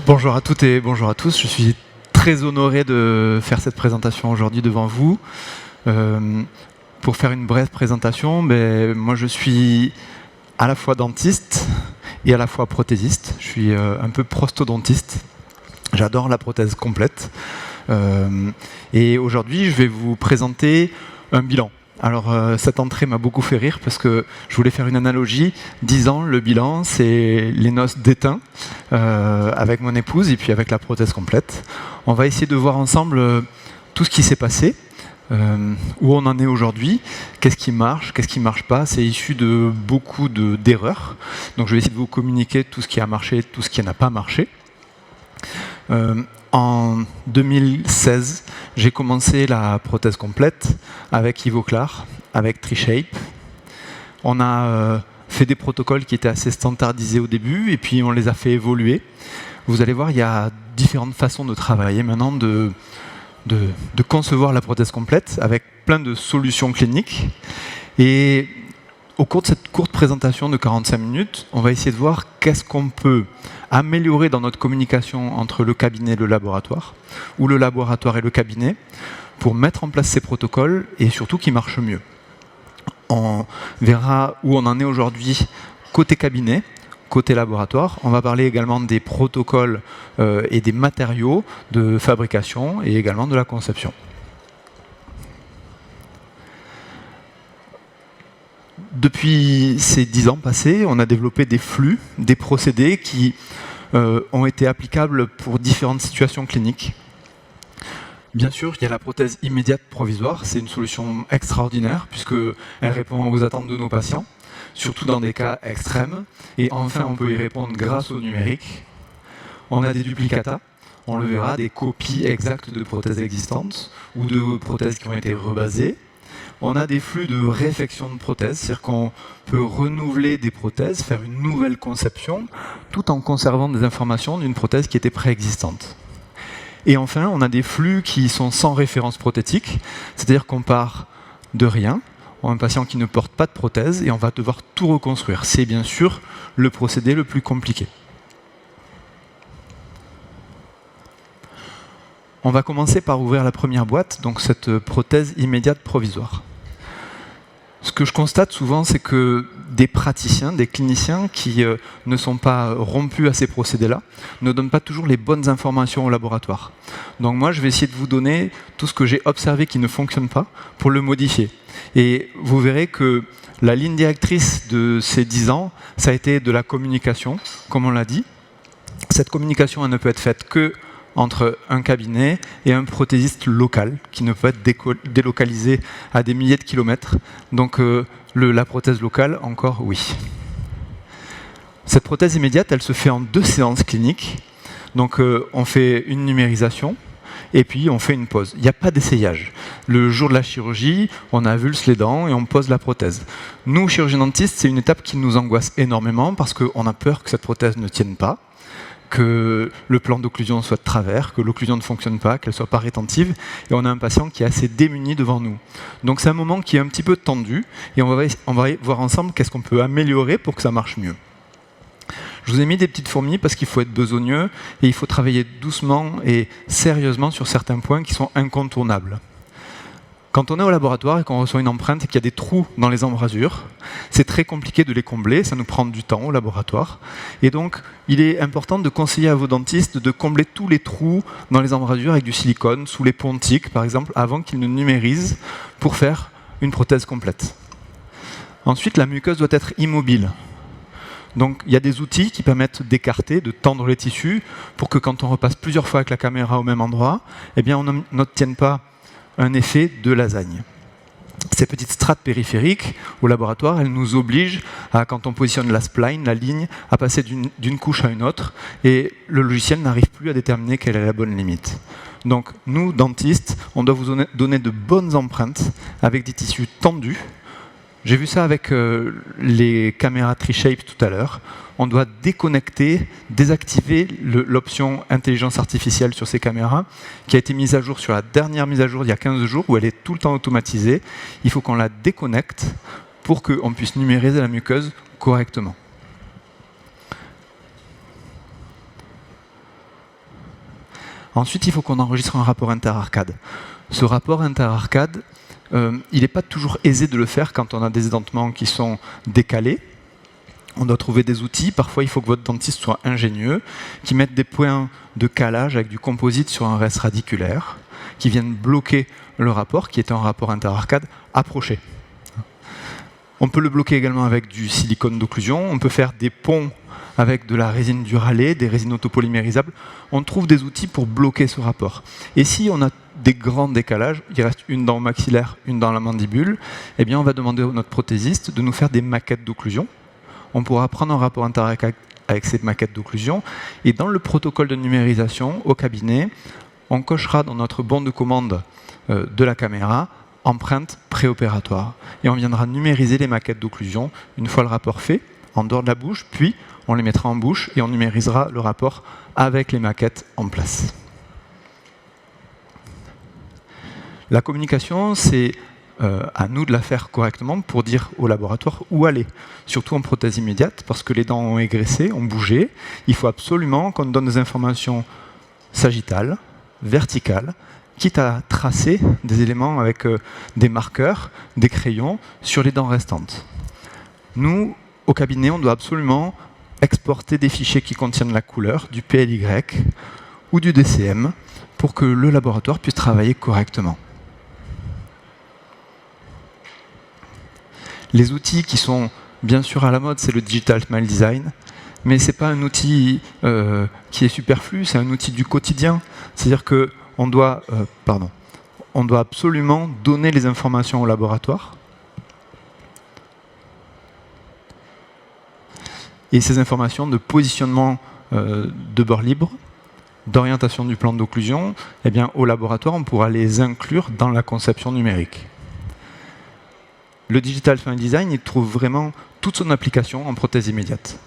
Bonjour à toutes et bonjour à tous. Je suis très honoré de faire cette présentation aujourd'hui devant vous. Pour faire une brève présentation, moi je suis à la fois dentiste et à la fois prothésiste. Je suis un peu prostodontiste. J'adore la prothèse complète. Et aujourd'hui, je vais vous présenter un bilan. Alors cette entrée m'a beaucoup fait rire parce que je voulais faire une analogie. 10 ans, le bilan, c'est les noces d'étain avec mon épouse et puis avec la prothèse complète. On va essayer de voir ensemble tout ce qui s'est passé, où on en est aujourd'hui, qu'est-ce qui marche pas. C'est issu de beaucoup d'erreurs. Donc je vais essayer de vous communiquer tout ce qui a marché, tout ce qui n'a pas marché. En 2016, j'ai commencé la prothèse complète avec Ivoclar, avec TreeShape. On a fait des protocoles qui étaient assez standardisés au début et puis on les a fait évoluer. Vous allez voir, il y a différentes façons de travailler maintenant, de concevoir la prothèse complète avec plein de solutions cliniques. Et au cours de cette courte présentation de 45 minutes, on va essayer de voir qu'est-ce qu'on peut améliorer dans notre communication entre le cabinet et le laboratoire, ou le laboratoire et le cabinet, pour mettre en place ces protocoles et surtout qu'ils marchent mieux. On verra où on en est aujourd'hui côté cabinet, côté laboratoire. On va parler également des protocoles et des matériaux de fabrication et également de la conception. Depuis ces 10 ans passés, on a développé des flux, des procédés qui ont été applicables pour différentes situations cliniques. Bien sûr, il y a la prothèse immédiate provisoire. C'est une solution extraordinaire puisqu'elle répond aux attentes de nos patients, surtout dans des cas extrêmes. Et enfin, on peut y répondre grâce au numérique. On a des duplicata, on le verra, des copies exactes de prothèses existantes ou de prothèses qui ont été rebasées. On a des flux de réfection de prothèses, c'est-à-dire qu'on peut renouveler des prothèses, faire une nouvelle conception, tout en conservant des informations d'une prothèse qui était préexistante. Et enfin, on a des flux qui sont sans référence prothétique, c'est-à-dire qu'on part de rien, on a un patient qui ne porte pas de prothèse et on va devoir tout reconstruire. C'est bien sûr le procédé le plus compliqué. On va commencer par ouvrir la première boîte, donc cette prothèse immédiate provisoire. Ce que je constate souvent, c'est que des praticiens, des cliniciens qui ne sont pas rompus à ces procédés-là, ne donnent pas toujours les bonnes informations au laboratoire. Donc moi, je vais essayer de vous donner tout ce que j'ai observé qui ne fonctionne pas pour le modifier. Et vous verrez que la ligne directrice de ces 10 ans, ça a été de la communication, comme on l'a dit. Cette communication, elle ne peut être faite que entre un cabinet et un prothésiste local qui ne peut être délocalisé à des milliers de kilomètres. Donc la prothèse locale, encore oui. Cette prothèse immédiate, elle se fait en 2 séances cliniques. Donc on fait une numérisation et puis on fait une pause. Il n'y a pas d'essayage. Le jour de la chirurgie, on avulse les dents et on pose la prothèse. Nous, chirurgiens dentistes, c'est une étape qui nous angoisse énormément parce qu'on a peur que cette prothèse ne tienne pas, que le plan d'occlusion soit de travers, que l'occlusion ne fonctionne pas, qu'elle ne soit pas rétentive, et on a un patient qui est assez démuni devant nous. Donc c'est un moment qui est un petit peu tendu, et on va voir ensemble qu'est-ce qu'on peut améliorer pour que ça marche mieux. Je vous ai mis des petites fourmis parce qu'il faut être besogneux, et il faut travailler doucement et sérieusement sur certains points qui sont incontournables. Quand on est au laboratoire et qu'on reçoit une empreinte et qu'il y a des trous dans les embrasures, c'est très compliqué de les combler, ça nous prend du temps au laboratoire. Et donc, il est important de conseiller à vos dentistes de combler tous les trous dans les embrasures avec du silicone, sous les pontiques par exemple, avant qu'ils ne numérisent pour faire une prothèse complète. Ensuite, la muqueuse doit être immobile. Donc il y a des outils qui permettent d'écarter, de tendre les tissus pour que quand on repasse plusieurs fois avec la caméra au même endroit, eh bien, on n'obtienne pas un effet de lasagne. Ces petites strates périphériques au laboratoire, elles nous obligent à, quand on positionne la spline, la ligne, à passer d'une couche à une autre, et le logiciel n'arrive plus à déterminer quelle est la bonne limite. Donc nous, dentistes, on doit vous donner de bonnes empreintes avec des tissus tendus J'ai vu ça avec les caméras TreeShape tout à l'heure. On doit déconnecter, désactiver l'option intelligence artificielle sur ces caméras, qui a été mise à jour sur la dernière mise à jour il y a 15 jours, où elle est tout le temps automatisée. Il faut qu'on la déconnecte pour qu'on puisse numériser la muqueuse correctement. Ensuite, il faut qu'on enregistre un rapport inter-arcade. Ce rapport inter-arcade, il n'est pas toujours aisé de le faire quand on a des édentements qui sont décalés. On doit trouver des outils. Parfois, il faut que votre dentiste soit ingénieux, qui mette des points de calage avec du composite sur un reste radiculaire, qui viennent bloquer le rapport, qui est un rapport inter-arcade approché. On peut le bloquer également avec du silicone d'occlusion. On peut faire des ponts avec de la résine Duralé, des résines autopolymérisables. On trouve des outils pour bloquer ce rapport. Et si on a des grands décalages, il reste une dent maxillaire, une dans la mandibule, eh bien on va demander à notre prothésiste de nous faire des maquettes d'occlusion. On pourra prendre un rapport inter-arcade avec ces maquettes d'occlusion, et dans le protocole de numérisation, au cabinet, on cochera dans notre bon de commande de la caméra empreinte préopératoire. Et on viendra numériser les maquettes d'occlusion une fois le rapport fait, en dehors de la bouche, puis on les mettra en bouche et on numérisera le rapport avec les maquettes en place. La communication, c'est à nous de la faire correctement pour dire au laboratoire où aller, surtout en prothèse immédiate, parce que les dents ont égraissé, ont bougé. Il faut absolument qu'on donne des informations sagittales, verticales, quitte à tracer des éléments avec des marqueurs, des crayons sur les dents restantes. Nous, au cabinet, on doit absolument exporter des fichiers qui contiennent la couleur, du PLY ou du DCM, pour que le laboratoire puisse travailler correctement. Les outils qui sont bien sûr à la mode, c'est le Digital Smile Design, mais ce n'est pas un outil qui est superflu, c'est un outil du quotidien. C'est-à-dire qu'on doit, on doit absolument donner les informations au laboratoire. Et ces informations de positionnement de bord libre, d'orientation du plan d'occlusion, eh bien, au laboratoire, on pourra les inclure dans la conception numérique. Le Digital Smile Design, il trouve vraiment toute son application en prothèse immédiate.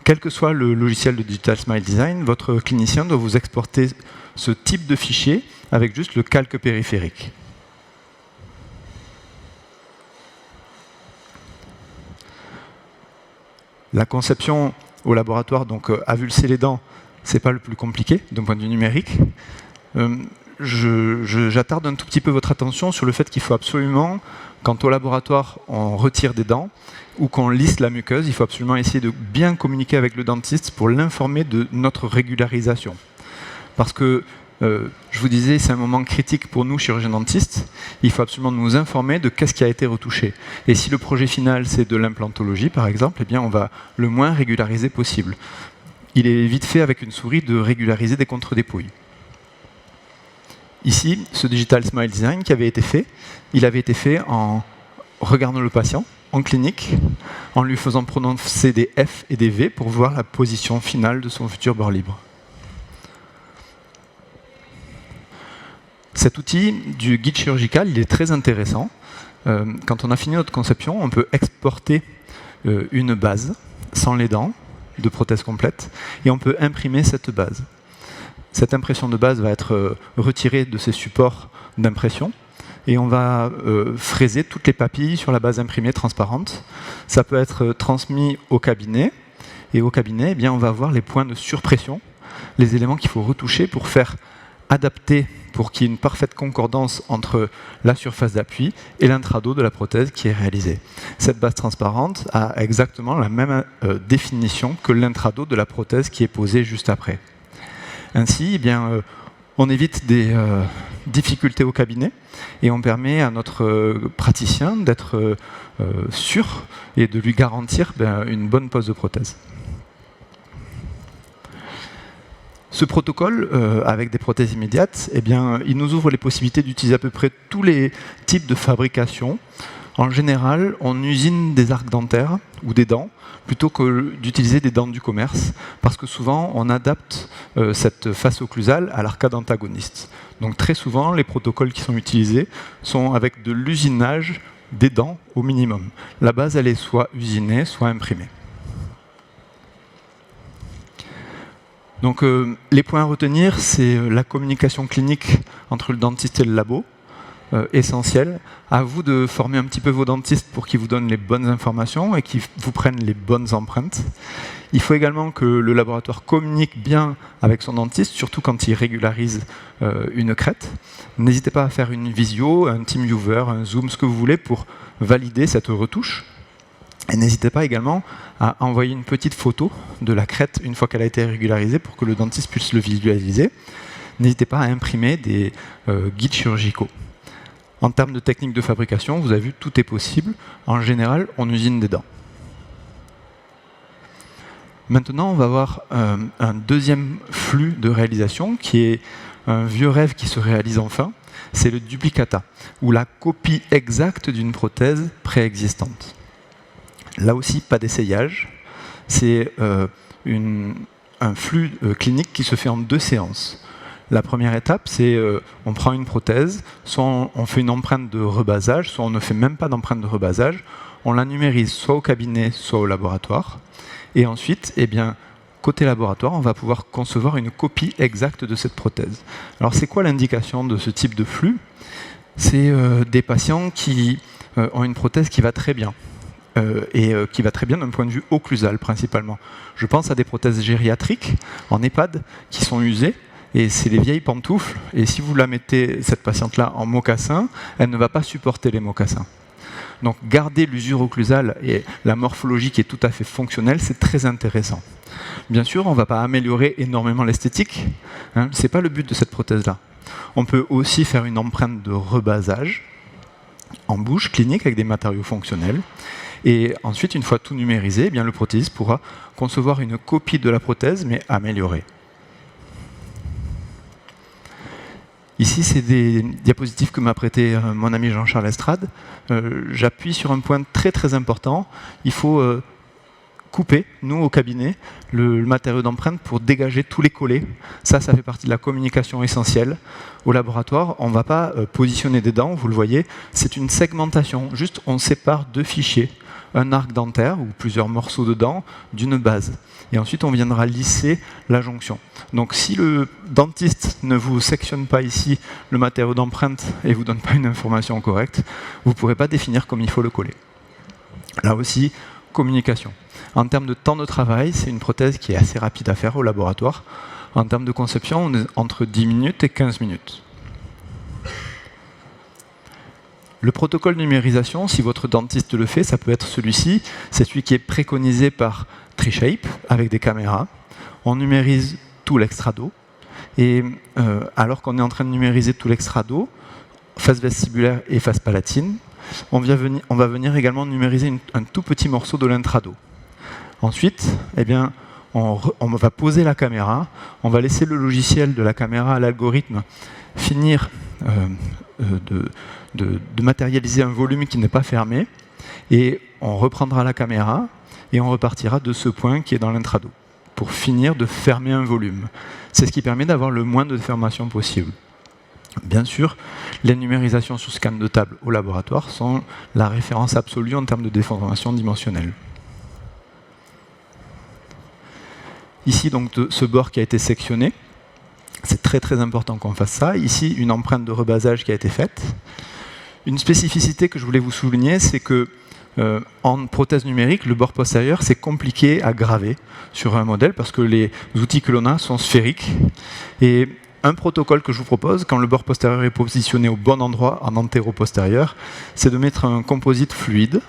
Quel que soit le logiciel de Digital Smile Design, votre clinicien doit vous exporter ce type de fichier avec juste le calque périphérique. La conception au laboratoire, donc avulser les dents, c'est pas le plus compliqué d'un point de vue numérique. J'attarde un tout petit peu votre attention sur le fait qu'il faut absolument, quand au laboratoire on retire des dents ou qu'on lisse la muqueuse, il faut absolument essayer de bien communiquer avec le dentiste pour l'informer de notre régularisation. Parce que, je vous disais, c'est un moment critique pour nous, chirurgiens dentistes. Il faut absolument nous informer de qu'est-ce qui a été retouché. Et si le projet final, c'est de l'implantologie, par exemple, eh bien, on va le moins régulariser possible. Il est vite fait avec une souris de régulariser des contre-dépouilles. Ici, ce Digital Smile Design qui avait été fait, il avait été fait en regardant le patient, en clinique, en lui faisant prononcer des F et des V pour voir la position finale de son futur bord libre. Cet outil du guide chirurgical, il est très intéressant. Quand on a fini notre conception, on peut exporter une base sans les dents de prothèse complète et on peut imprimer cette base. Cette impression de base va être retirée de ses supports d'impression et on va fraiser toutes les papilles sur la base imprimée transparente. Ça peut être transmis au cabinet et au cabinet, eh bien, on va voir les points de surpression, les éléments qu'il faut retoucher pour faire adapter, pour qu'il y ait une parfaite concordance entre la surface d'appui et l'intrado de la prothèse qui est réalisée. Cette base transparente a exactement la même définition que l'intrado de la prothèse qui est posée juste après. Ainsi, eh bien, on évite des difficultés au cabinet et on permet à notre praticien d'être sûr et de lui garantir une bonne pose de prothèse. Ce protocole, avec des prothèses immédiates, eh bien, il nous ouvre les possibilités d'utiliser à peu près tous les types de fabrication. En général, on usine des arcs dentaires ou des dents plutôt que d'utiliser des dents du commerce, parce que souvent, on adapte cette face occlusale à l'arcade antagoniste. Donc très souvent, les protocoles qui sont utilisés sont avec de l'usinage des dents au minimum. La base, elle est soit usinée, soit imprimée. Donc les points à retenir, c'est la communication clinique entre le dentiste et le labo, essentiel. À vous de former un petit peu vos dentistes pour qu'ils vous donnent les bonnes informations et qu'ils vous prennent les bonnes empreintes. Il faut également que le laboratoire communique bien avec son dentiste, surtout quand il régularise une crête. N'hésitez pas à faire une visio, un TeamViewer, un Zoom, ce que vous voulez pour valider cette retouche. Et n'hésitez pas également à envoyer une petite photo de la crête une fois qu'elle a été régularisée pour que le dentiste puisse le visualiser. N'hésitez pas à imprimer des guides chirurgicaux. En termes de technique de fabrication, vous avez vu, tout est possible. En général, on usine des dents. Maintenant, on va voir un deuxième flux de réalisation qui est un vieux rêve qui se réalise enfin. C'est le duplicata, ou la copie exacte d'une prothèse préexistante. Là aussi, pas d'essayage. C'est un flux clinique qui se fait en 2 séances. La première étape, c'est on prend une prothèse, soit on fait une empreinte de rebasage, soit on ne fait même pas d'empreinte de rebasage. On la numérise soit au cabinet, soit au laboratoire. Et ensuite, eh bien, côté laboratoire, on va pouvoir concevoir une copie exacte de cette prothèse. Alors, c'est quoi l'indication de ce type de flux? C'est des patients qui ont une prothèse qui va très bien. Qui va très bien d'un point de vue occlusal principalement. Je pense à des prothèses gériatriques en EHPAD qui sont usées, et c'est les vieilles pantoufles, et si vous la mettez, cette patiente-là, en mocassin, elle ne va pas supporter les mocassins. Donc garder l'usure occlusale et la morphologie qui est tout à fait fonctionnelle, c'est très intéressant. Bien sûr, on ne va pas améliorer énormément l'esthétique, hein, ce n'est pas le but de cette prothèse-là. On peut aussi faire une empreinte de rebasage en bouche clinique avec des matériaux fonctionnels. Et ensuite, une fois tout numérisé, eh bien, le prothésiste pourra concevoir une copie de la prothèse, mais améliorée. Ici, c'est des diapositives que m'a prêté mon ami Jean-Charles Estrade. J'appuie sur un point très très important. Il faut couper, nous au cabinet, le matériau d'empreinte pour dégager tous les collets. Ça fait partie de la communication essentielle. Au laboratoire, on ne va pas positionner des dents, vous le voyez, c'est une segmentation. Juste, on sépare 2 fichiers, un arc dentaire ou plusieurs morceaux de dents d'une base. Et ensuite, on viendra lisser la jonction. Donc, si le dentiste ne vous sectionne pas ici le matériau d'empreinte et ne vous donne pas une information correcte, vous ne pourrez pas définir comme il faut le coller. Là aussi, communication. En termes de temps de travail, c'est une prothèse qui est assez rapide à faire au laboratoire. En termes de conception, on est entre 10 minutes et 15 minutes. Le protocole de numérisation, si votre dentiste le fait, ça peut être celui-ci. C'est celui qui est préconisé par TreeShape avec des caméras. On numérise tout l'extrado. Et alors qu'on est en train de numériser tout l'extrado, face vestibulaire et face palatine, on va venir également numériser un tout petit morceau de l'intrado. Ensuite, eh bien, on va poser la caméra, on va laisser le logiciel de la caméra à l'algorithme finir de matérialiser un volume qui n'est pas fermé, et on reprendra la caméra et on repartira de ce point qui est dans l'intrado pour finir de fermer un volume. C'est ce qui permet d'avoir le moins de déformation possible. Bien sûr, les numérisations sur scan de table au laboratoire sont la référence absolue en termes de déformation dimensionnelle. Ici, donc, ce bord qui a été sectionné. C'est très très important qu'on fasse ça. Ici, une empreinte de rebasage qui a été faite. Une spécificité que je voulais vous souligner, c'est que en prothèse numérique, le bord postérieur, c'est compliqué à graver sur un modèle parce que les outils que l'on a sont sphériques. Et un protocole que je vous propose, quand le bord postérieur est positionné au bon endroit en antéro-postérieur, c'est de mettre un composite fluide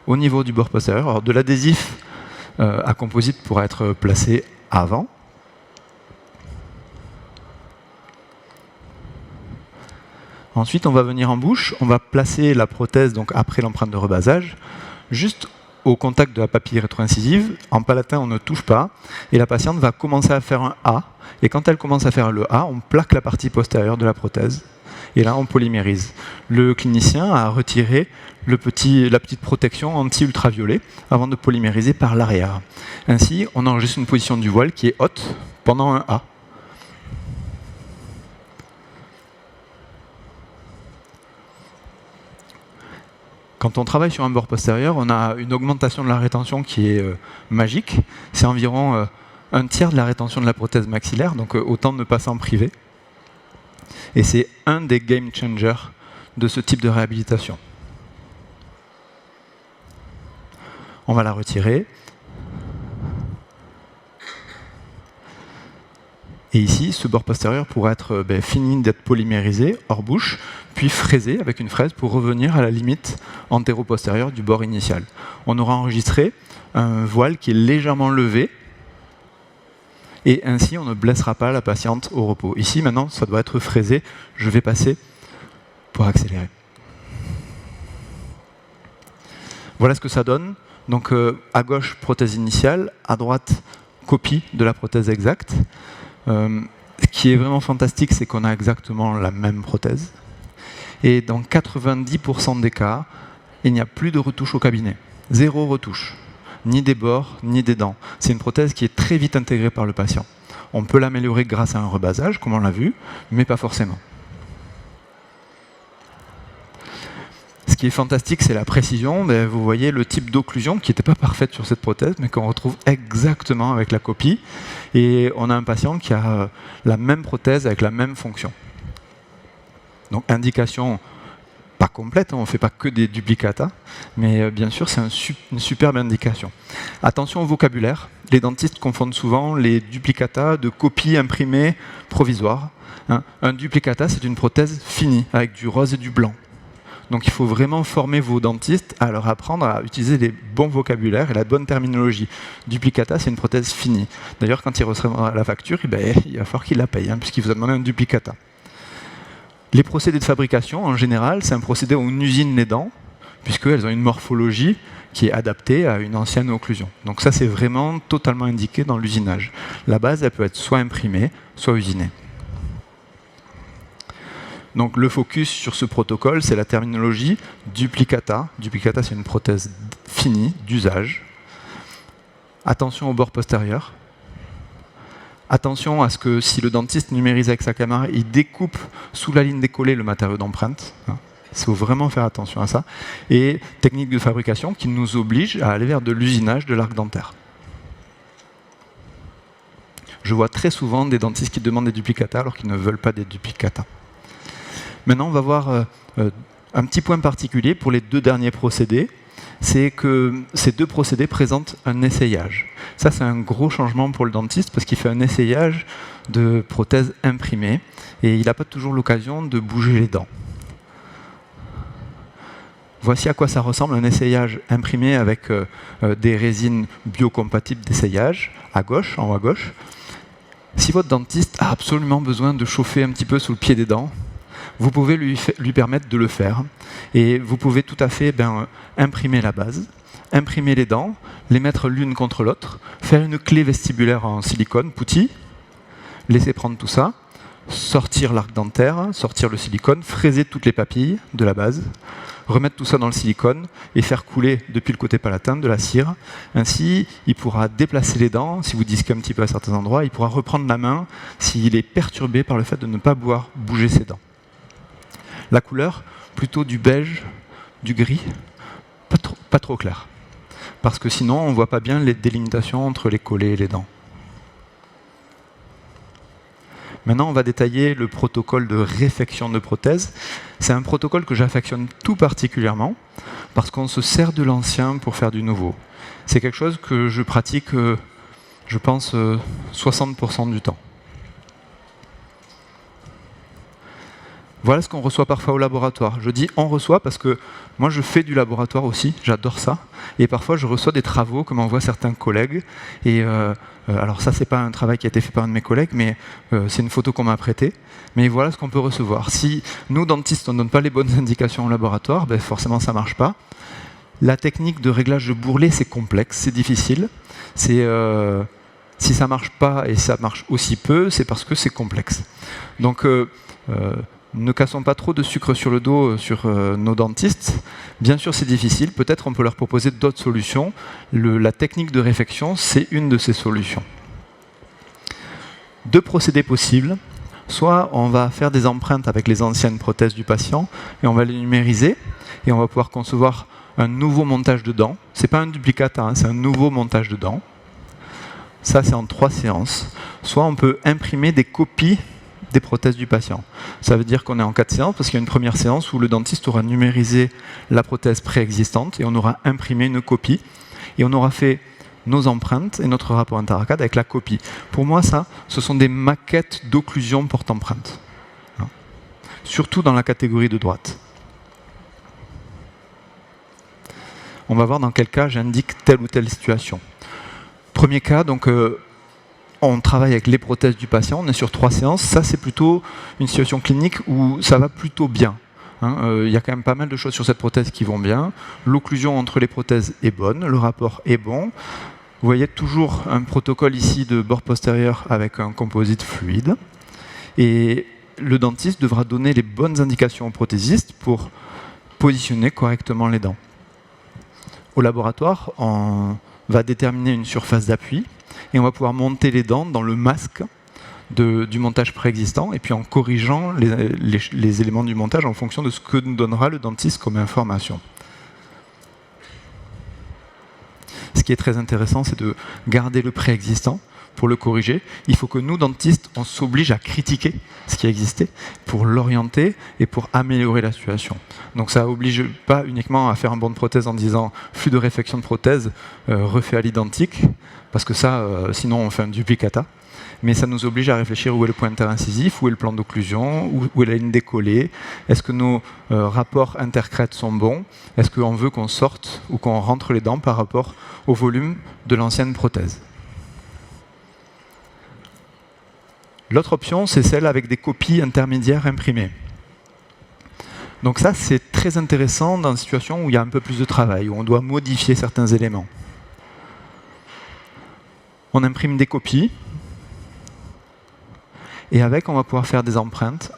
au niveau du bord postérieur. Alors, de l'adhésif à composite pourra être placé avant. Ensuite, on va venir en bouche, on va placer la prothèse, donc après l'empreinte de rebasage, juste au contact de la papille rétro-incisive. En palatin, on ne touche pas, et la patiente va commencer à faire un A. Et quand elle commence à faire le A, on plaque la partie postérieure de la prothèse. Et là, on polymérise. Le clinicien a retiré la petite protection anti-ultraviolet avant de polymériser par l'arrière. Ainsi, on enregistre une position du voile qui est haute pendant un A. Quand on travaille sur un bord postérieur, on a une augmentation de la rétention qui est magique. C'est environ un tiers de la rétention de la prothèse maxillaire, donc autant ne pas s'en priver. Et c'est un des game changers de ce type de réhabilitation. On va la retirer. Et ici, ce bord postérieur pourra être fini d'être polymérisé hors bouche, puis fraisé avec une fraise pour revenir à la limite antéro-postérieure du bord initial. On aura enregistré un voile qui est légèrement levé, et ainsi on ne blessera pas la patiente au repos. Ici, maintenant, ça doit être fraisé. Je vais passer pour accélérer. Voilà ce que ça donne. Donc à gauche, prothèse initiale, à droite, copie de la prothèse exacte. Ce qui est vraiment fantastique, c'est qu'on a exactement la même prothèse. Et dans 90% des cas, il n'y a plus de retouche au cabinet. Zéro retouche. Ni des bords, ni des dents. C'est une prothèse qui est très vite intégrée par le patient. On peut l'améliorer grâce à un rebasage, comme on l'a vu, mais pas forcément. Ce qui est fantastique, c'est la précision. Vous voyez le type d'occlusion qui n'était pas parfaite sur cette prothèse, mais qu'on retrouve exactement avec la copie. Et on a un patient qui a la même prothèse avec la même fonction. Donc indication pas complète, on ne fait pas que des duplicata, mais bien sûr c'est une superbe indication. Attention au vocabulaire, les dentistes confondent souvent les duplicata de copies imprimées provisoires. Un duplicata, c'est une prothèse finie, avec du rose et du blanc. Donc il faut vraiment former vos dentistes à leur apprendre à utiliser les bons vocabulaires et la bonne terminologie. Duplicata, c'est une prothèse finie. D'ailleurs, quand il recevra la facture, il va falloir qu'il la paye, puisqu'il vous a demandé un duplicata. Les procédés de fabrication, en général, c'est un procédé où on usine les dents, puisqu'elles ont une morphologie qui est adaptée à une ancienne occlusion. Donc ça, c'est vraiment totalement indiqué dans l'usinage. La base, elle peut être soit imprimée, soit usinée. Donc le focus sur ce protocole, c'est la terminologie duplicata. Duplicata, c'est une prothèse finie, d'usage. Attention au bord postérieur. Attention à ce que si le dentiste numérise avec sa caméra, il découpe sous la ligne décollée le matériau d'empreinte. Il faut vraiment faire attention à ça. Et technique de fabrication qui nous oblige à aller vers de l'usinage de l'arc dentaire. Je vois très souvent des dentistes qui demandent des duplicata alors qu'ils ne veulent pas des duplicata. Maintenant, on va voir un petit point particulier pour les deux derniers procédés. C'est que ces deux procédés présentent un essayage. Ça, c'est un gros changement pour le dentiste parce qu'il fait un essayage de prothèses imprimées et il n'a pas toujours l'occasion de bouger les dents. Voici à quoi ça ressemble un essayage imprimé avec des résines biocompatibles d'essayage, à gauche, en haut à gauche. Si votre dentiste a absolument besoin de chauffer un petit peu sous le pied des dents, vous pouvez lui permettre de le faire. Et vous pouvez tout à fait imprimer la base, imprimer les dents, les mettre l'une contre l'autre, faire une clé vestibulaire en silicone, putty, laisser prendre tout ça, sortir l'arc dentaire, sortir le silicone, fraiser toutes les papilles de la base, remettre tout ça dans le silicone et faire couler depuis le côté palatin de la cire. Ainsi, il pourra déplacer les dents, si vous disquez un petit peu à certains endroits, il pourra reprendre la main s'il est perturbé par le fait de ne pas pouvoir bouger ses dents. La couleur, plutôt du beige, du gris, pas trop clair. Parce que sinon, on ne voit pas bien les délimitations entre les collets et les dents. Maintenant, on va détailler le protocole de réfection de prothèse. C'est un protocole que j'affectionne tout particulièrement parce qu'on se sert de l'ancien pour faire du nouveau. C'est quelque chose que je pratique, je pense, 60% du temps. Voilà ce qu'on reçoit parfois au laboratoire. Je dis on reçoit parce que moi je fais du laboratoire aussi, j'adore ça. Et parfois je reçois des travaux que m'envoient certains collègues. Et alors ça c'est pas un travail qui a été fait par un de mes collègues, mais c'est une photo qu'on m'a prêtée. Mais voilà ce qu'on peut recevoir. Si nous dentistes on ne donne pas les bonnes indications au laboratoire, forcément ça marche pas. La technique de réglage de bourrelet c'est complexe, c'est difficile. Si ça marche pas et ça marche aussi peu, c'est parce que c'est complexe. Donc ne cassons pas trop de sucre sur le dos sur nos dentistes. Bien sûr, c'est difficile. Peut-être on peut leur proposer d'autres solutions. La technique de réfection, c'est une de ces solutions. Deux procédés possibles. Soit on va faire des empreintes avec les anciennes prothèses du patient et on va les numériser. et on va pouvoir concevoir un nouveau montage de dents. Ce n'est pas un duplicata, hein, c'est un nouveau montage de dents. Ça, c'est en 3 séances. Soit on peut imprimer des copies des prothèses du patient. Ça veut dire qu'on est en 4 séances, parce qu'il y a une première séance où le dentiste aura numérisé la prothèse préexistante, et on aura imprimé une copie, et on aura fait nos empreintes et notre rapport interarcade avec la copie. Pour moi, ça, ce sont des maquettes d'occlusion porte-empreinte. Surtout dans la catégorie de droite. On va voir dans quel cas j'indique telle ou telle situation. Premier cas, donc, on travaille avec les prothèses du patient, on est sur 3 séances. Ça, c'est plutôt une situation clinique où ça va plutôt bien. Il y a quand même pas mal de choses sur cette prothèse qui vont bien. L'occlusion entre les prothèses est bonne, le rapport est bon. Vous voyez toujours un protocole ici de bord postérieur avec un composite fluide. Et le dentiste devra donner les bonnes indications au prothésiste pour positionner correctement les dents. Au laboratoire, on va déterminer une surface d'appui et on va pouvoir monter les dents dans le masque du montage préexistant et puis en corrigeant les éléments du montage en fonction de ce que nous donnera le dentiste comme information. Ce qui est très intéressant, c'est de garder le préexistant pour le corriger. Il faut que nous, dentistes, on s'oblige à critiquer ce qui existait pour l'orienter et pour améliorer la situation. Donc ça n'oblige pas uniquement à faire un banc de prothèse en disant flux de réflexion de prothèse refait à l'identique, parce que ça, sinon on fait un duplicata. Mais ça nous oblige à réfléchir où est le point interincisif, où est le plan d'occlusion, où est la ligne décollée, est-ce que nos rapports intercrêtes sont bons, est-ce qu'on veut qu'on sorte ou qu'on rentre les dents par rapport au volume de l'ancienne prothèse. L'autre option, c'est celle avec des copies intermédiaires imprimées. Donc ça, c'est très intéressant dans une situation où il y a un peu plus de travail, où on doit modifier certains éléments. On imprime des copies, et avec, on va pouvoir faire des empreintes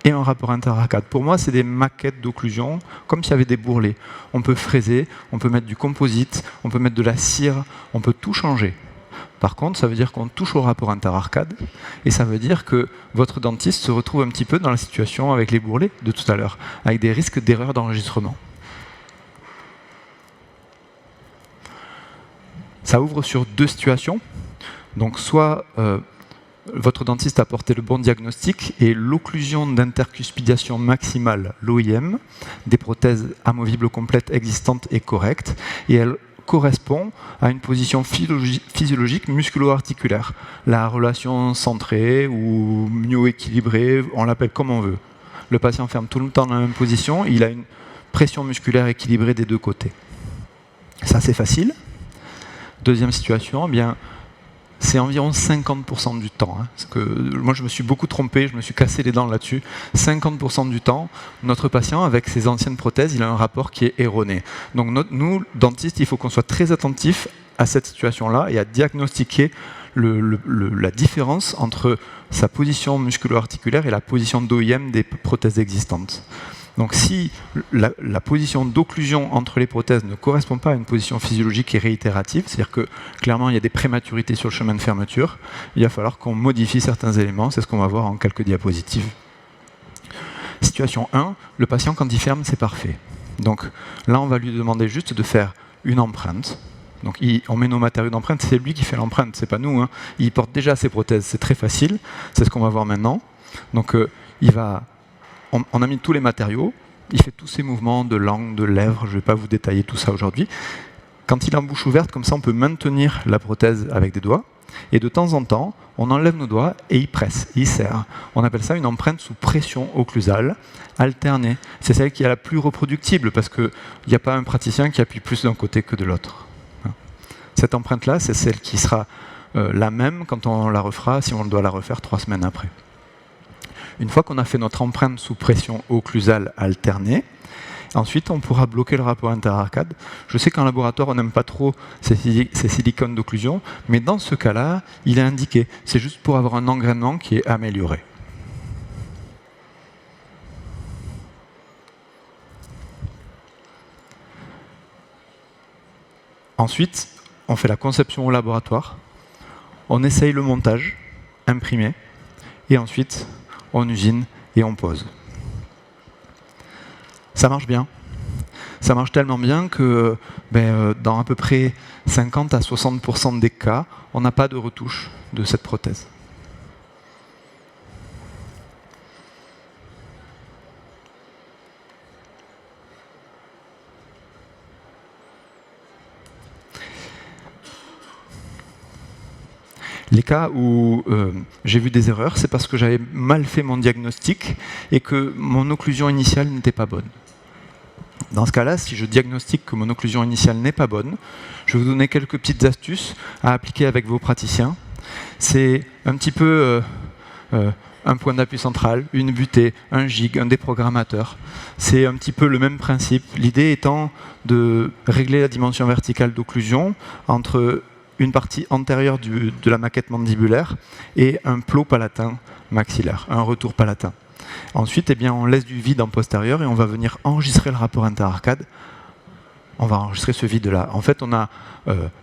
et un rapport interarcade. Pour moi, c'est des maquettes d'occlusion, comme s'il y avait des bourrelets. On peut fraiser, on peut mettre du composite, on peut mettre de la cire, on peut tout changer. Par contre, ça veut dire qu'on touche au rapport interarcade, et ça veut dire que votre dentiste se retrouve un petit peu dans la situation avec les bourrelets de tout à l'heure, avec des risques d'erreur d'enregistrement. Ça ouvre sur 2 situations. Donc soit votre dentiste a porté le bon diagnostic et l'occlusion d'intercuspidation maximale, l'OIM, des prothèses amovibles complètes existantes est correcte, et elle correspond à une position physiologique musculo-articulaire. La relation centrée ou mieux équilibrée, on l'appelle comme on veut. Le patient ferme tout le temps dans la même position, il a une pression musculaire équilibrée des 2 côtés. Ça, c'est facile. Deuxième situation, eh bien, c'est environ 50% du temps. Parce que moi, je me suis beaucoup trompé, je me suis cassé les dents là-dessus. 50% du temps, notre patient, avec ses anciennes prothèses, il a un rapport qui est erroné. Donc nous, dentistes, il faut qu'on soit très attentifs à cette situation-là et à diagnostiquer la différence entre sa position musculo-articulaire et la position d'OIM des prothèses existantes. Donc si la position d'occlusion entre les prothèses ne correspond pas à une position physiologique et réitérative, c'est-à-dire que clairement il y a des prématurités sur le chemin de fermeture, il va falloir qu'on modifie certains éléments, c'est ce qu'on va voir en quelques diapositives. Situation 1, le patient quand il ferme, c'est parfait. Donc là on va lui demander juste de faire une empreinte. Donc on met nos matériaux d'empreinte, c'est lui qui fait l'empreinte, c'est pas nous. Hein. Il porte déjà ses prothèses, c'est très facile, c'est ce qu'on va voir maintenant. Donc on a mis tous les matériaux, il fait tous ces mouvements de langue, de lèvres, je ne vais pas vous détailler tout ça aujourd'hui. Quand il est en bouche ouverte, comme ça on peut maintenir la prothèse avec des doigts, et de temps en temps, on enlève nos doigts et il presse, il serre. On appelle ça une empreinte sous pression occlusale, alternée. C'est celle qui est la plus reproductible, parce qu'il n'y a pas un praticien qui appuie plus d'un côté que de l'autre. Cette empreinte-là, c'est celle qui sera la même quand on la refera, si on doit la refaire 3 semaines après. Une fois qu'on a fait notre empreinte sous pression occlusale alternée, ensuite on pourra bloquer le rapport interarcade. Je sais qu'en laboratoire on n'aime pas trop ces silicones d'occlusion, mais dans ce cas-là, il est indiqué. C'est juste pour avoir un engrainement qui est amélioré. Ensuite, on fait la conception au laboratoire, on essaye le montage, imprimé, et ensuite on usine et on pose. Ça marche bien. Ça marche tellement bien que dans à peu près 50 à 60% des cas, on n'a pas de retouche de cette prothèse. Les cas où j'ai vu des erreurs, c'est parce que j'avais mal fait mon diagnostic et que mon occlusion initiale n'était pas bonne. Dans ce cas-là, si je diagnostique que mon occlusion initiale n'est pas bonne, je vais vous donner quelques petites astuces à appliquer avec vos praticiens. C'est un petit peu un point d'appui central, une butée, un jig, un déprogrammateur. C'est un petit peu le même principe. L'idée étant de régler la dimension verticale d'occlusion entre une partie antérieure de la maquette mandibulaire et un plot palatin maxillaire, un retour palatin. Ensuite, on laisse du vide en postérieur et on va venir enregistrer le rapport interarcade. On va enregistrer ce vide-là. En fait, on a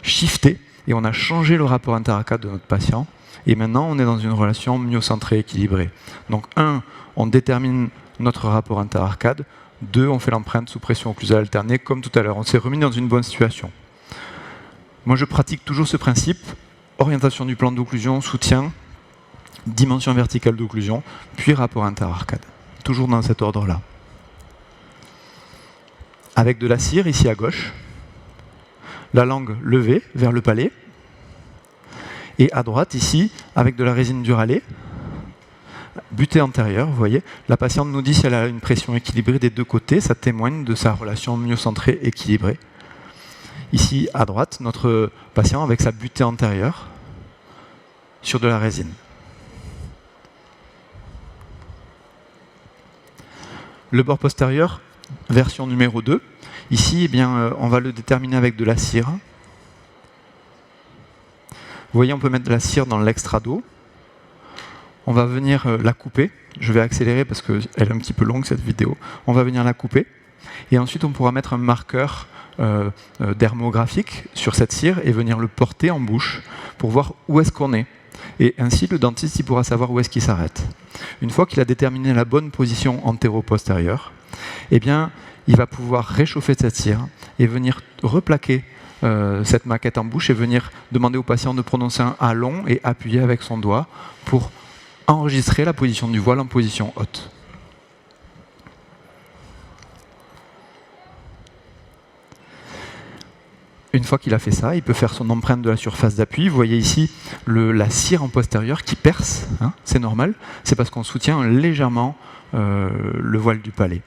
shifté et on a changé le rapport interarcade de notre patient. Et maintenant, on est dans une relation myocentrée équilibrée. Donc, 1, on détermine notre rapport interarcade. 2, on fait l'empreinte sous pression occlusale alternée, comme tout à l'heure. On s'est remis dans une bonne situation. Moi, je pratique toujours ce principe. Orientation du plan d'occlusion, soutien, dimension verticale d'occlusion, puis rapport interarcade. Toujours dans cet ordre-là. Avec de la cire, ici à gauche. La langue levée vers le palais. Et à droite, ici, avec de la résine Duralé, butée antérieure, vous voyez. La patiente nous dit si elle a une pression équilibrée des deux côtés, ça témoigne de sa relation myocentrée équilibrée. Ici, à droite, notre patient avec sa butée antérieure sur de la résine. Le bord postérieur, version numéro 2. Ici, on va le déterminer avec de la cire. Vous voyez, on peut mettre de la cire dans l'extrado. On va venir la couper. Je vais accélérer parce qu'elle est un petit peu longue, cette vidéo. On va venir la couper. Et ensuite, on pourra mettre un marqueur dermographique sur cette cire et venir le porter en bouche pour voir où est-ce qu'on est. Et ainsi, le dentiste il pourra savoir où est-ce qu'il s'arrête. Une fois qu'il a déterminé la bonne position antéro-postérieure, il va pouvoir réchauffer cette cire et venir replaquer cette maquette en bouche et venir demander au patient de prononcer un A long et appuyer avec son doigt pour enregistrer la position du voile en position haute. Une fois qu'il a fait ça, il peut faire son empreinte de la surface d'appui. Vous voyez ici la cire en postérieur qui perce, hein, c'est normal. C'est parce qu'on soutient légèrement le voile du palais.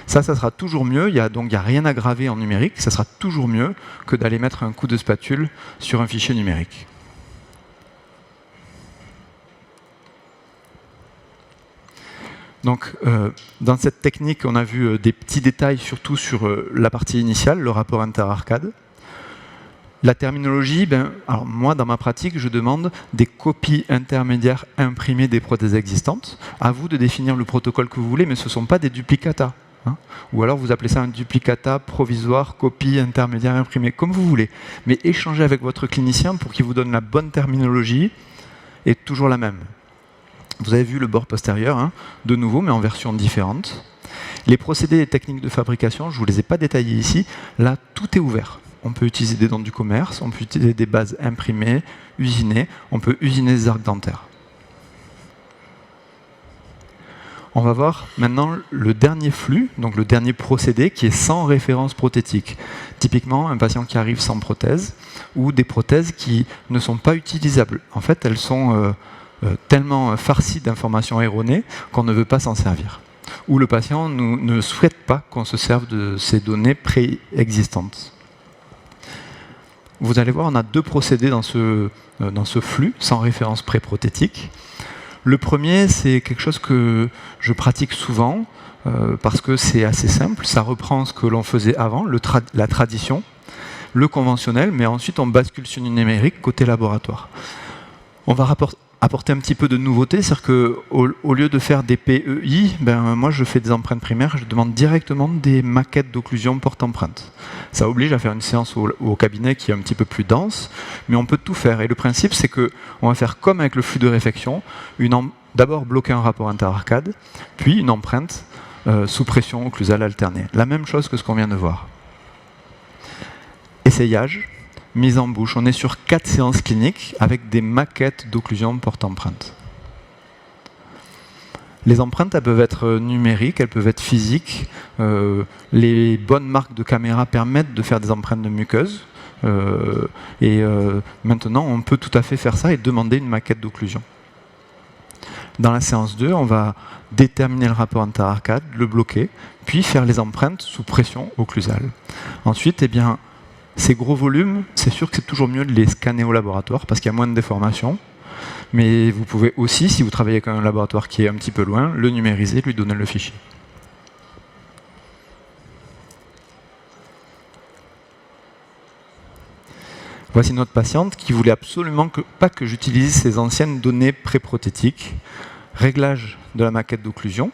Ça sera toujours mieux. Il n'y a rien à graver en numérique. Ça sera toujours mieux que d'aller mettre un coup de spatule sur un fichier numérique. Donc, dans cette technique, on a vu des petits détails, surtout sur la partie initiale, le rapport interarcade. La terminologie, alors moi, dans ma pratique, je demande des copies intermédiaires imprimées des prothèses existantes. À vous de définir le protocole que vous voulez, mais ce ne sont pas des duplicata. Hein. Ou alors vous appelez ça un duplicata provisoire, copie intermédiaire imprimée, comme vous voulez. Mais échangez avec votre clinicien pour qu'il vous donne la bonne terminologie et toujours la même. Vous avez vu le bord postérieur, hein, de nouveau, mais en version différente. Les procédés et techniques de fabrication, je ne vous les ai pas détaillés ici. Là, tout est ouvert. On peut utiliser des dents du commerce, on peut utiliser des bases imprimées, usinées, on peut usiner des arcs dentaires. On va voir maintenant le dernier flux, donc le dernier procédé qui est sans référence prothétique. Typiquement, un patient qui arrive sans prothèse ou des prothèses qui ne sont pas utilisables. En fait, elles sont tellement farcies d'informations erronées qu'on ne veut pas s'en servir. Ou le patient ne souhaite pas qu'on se serve de ces données préexistantes. Vous allez voir, on a deux procédés dans ce flux, sans référence pré-prothétique. Le premier, c'est quelque chose que je pratique souvent, parce que c'est assez simple, ça reprend ce que l'on faisait avant, la tradition, le conventionnel, mais ensuite on bascule sur du numérique côté laboratoire. On va apporter un petit peu de nouveauté, c'est-à-dire qu'au lieu de faire des PEI, moi je fais des empreintes primaires, je demande directement des maquettes d'occlusion porte-empreinte. Ça oblige à faire une séance au cabinet qui est un petit peu plus dense, mais on peut tout faire. Et le principe, c'est qu'on va faire comme avec le flux de réflexion, d'abord bloquer un rapport interarcade, puis une empreinte sous pression occlusale alternée. La même chose que ce qu'on vient de voir. essayage, mise en bouche. On est sur 4 séances cliniques avec des maquettes d'occlusion porte-empreinte. Les empreintes, elles peuvent être numériques, elles peuvent être physiques. Les bonnes marques de caméra permettent de faire des empreintes de muqueuse. Maintenant, on peut tout à fait faire ça et demander une maquette d'occlusion. Dans la séance 2, on va déterminer le rapport interarcade, le bloquer, puis faire les empreintes sous pression occlusale. Ensuite, ces gros volumes, c'est sûr que c'est toujours mieux de les scanner au laboratoire parce qu'il y a moins de déformation. Mais vous pouvez aussi, si vous travaillez avec un laboratoire qui est un petit peu loin, le numériser, lui donner le fichier. Voici notre patiente qui voulait absolument pas que j'utilise ses anciennes données pré-prothétiques. Réglage de la maquette d'occlusion,